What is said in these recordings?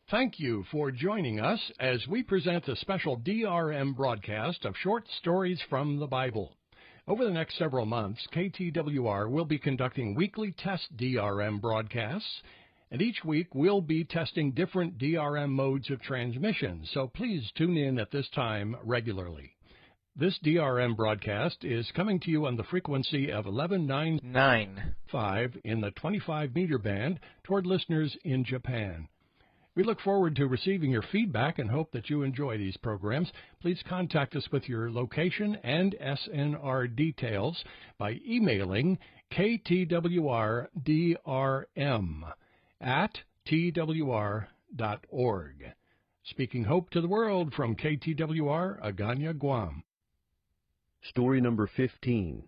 Thank you for joining us as we present a special DRM broadcast of short stories from the Bible. Over the next several months, KTWR will be conducting weekly test DRM broadcasts, and each week we'll be testing different DRM modes of transmission, so please tune in at this time regularly. This DRM broadcast is coming to you on the frequency of 11.995 in the 25-meter band toward listeners in Japan. We look forward to receiving your feedback and hope that you enjoy these programs. Please contact us with your location and SNR details by emailing ktwrdrm@twr.org. Speaking hope to the world from KTWR, Agana, Guam. Story number 15,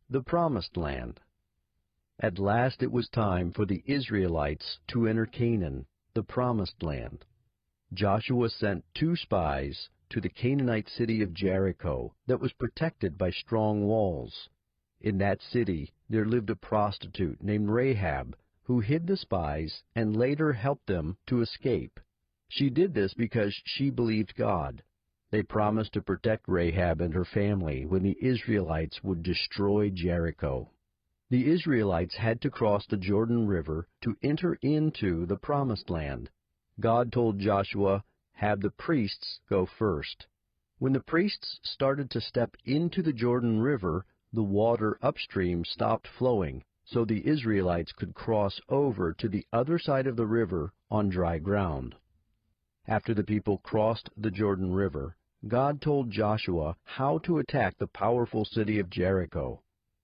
The Promised Land. At last it was time for the Israelites to enter Canaan, the Promised Land. Joshua sent 2 spies to the Canaanite city of Jericho that was protected by strong walls. In that city there lived a prostitute named Rahab, who hid the spies and later helped them to escape. She did this because she believed God. They promised to protect Rahab and her family when the Israelites would destroy Jericho. The Israelites had to cross the Jordan River to enter into the Promised Land. God told Joshua, "Have the priests go first." When the priests started to step into the Jordan River, the water upstream stopped flowing, so the Israelites could cross over to the other side of the river on dry ground. After the people crossed the Jordan River, God told Joshua how to attack the powerful city of Jericho.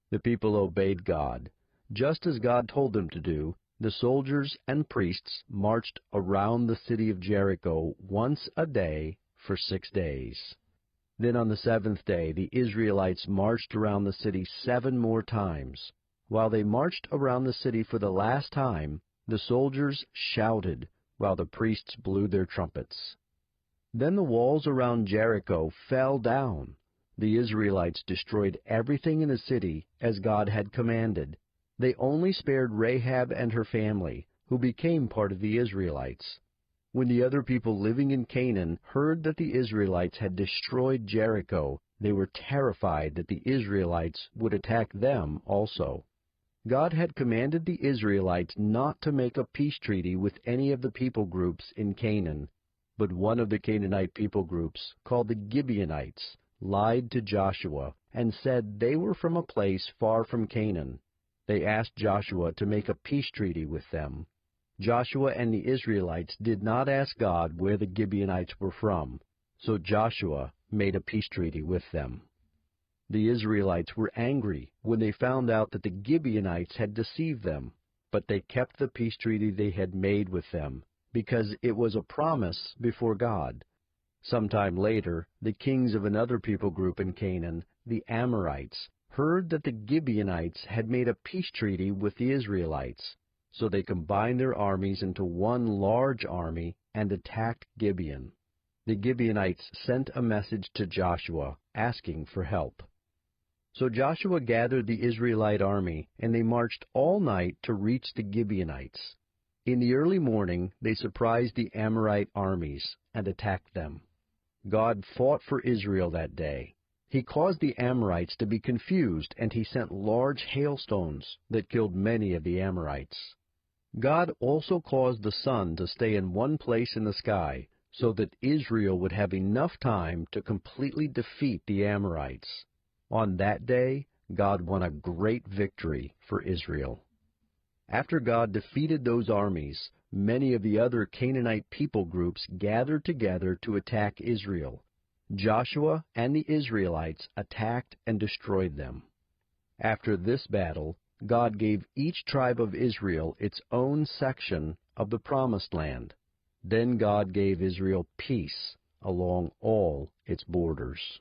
The people obeyed God. Just as God told them to do, the soldiers and priests marched around the city of Jericho once a day for 6 days. Then on the 7th day, the Israelites marched around the city 7 more times. While they marched around the city for the last time, the soldiers shouted while the priests blew their trumpets. Then the walls around Jericho fell down. The Israelites destroyed everything in the city as God had commanded. They only spared Rahab and her family, who became part of the Israelites. When the other people living in Canaan heard that the Israelites had destroyed Jericho, they were terrified that the Israelites would attack them also. God had commanded the Israelites not to make a peace treaty with any of the people groups in Canaan. But one of the Canaanite people groups, called the Gibeonites, lied to Joshua and said they were from a place far from Canaan. They asked Joshua to make a peace treaty with them. Joshua and the Israelites did not ask God where the Gibeonites were from, so Joshua made a peace treaty with them. The Israelites were angry when they found out that the Gibeonites had deceived them, but they kept the peace treaty they had made with them, because it was a promise before God. Sometime later, the kings of another people group in Canaan, the Amorites, heard that the Gibeonites had made a peace treaty with the Israelites, so they combined their armies into one large army and attacked Gibeon. The Gibeonites sent a message to Joshua asking for help. So Joshua gathered the Israelite army, and they marched all night to reach the Gibeonites. In the early morning, they surprised the Amorite armies and attacked them. God fought for Israel that day. He caused the Amorites to be confused, and he sent large hailstones that killed many of the Amorites. God also caused the sun to stay in one place in the sky, so that Israel would have enough time to completely defeat the Amorites. On that day, God won a great victory for Israel. After God defeated those armies, many of the other Canaanite people groups gathered together to attack Israel. Joshua and the Israelites attacked and destroyed them. After this battle, God gave each tribe of Israel its own section of the Promised Land. Then God gave Israel peace along all its borders.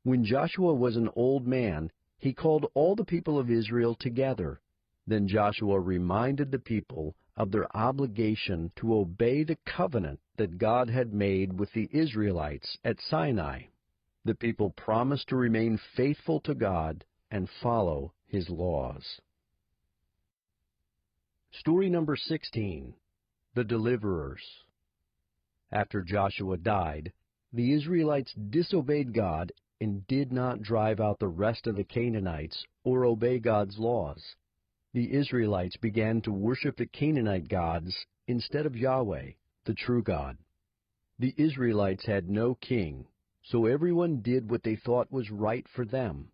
When Joshua was an old man, he called all the people of Israel together. Then Joshua reminded the people of their obligation to obey the covenant that God had made with the Israelites at Sinai. The people promised to remain faithful to God and follow His laws. Story number 16, The Deliverers. After Joshua died, the Israelites disobeyed God and did not drive out the rest of the Canaanites or obey God's laws. The Israelites began to worship the Canaanite gods instead of Yahweh, the true God. The Israelites had no king, so everyone did what they thought was right for them.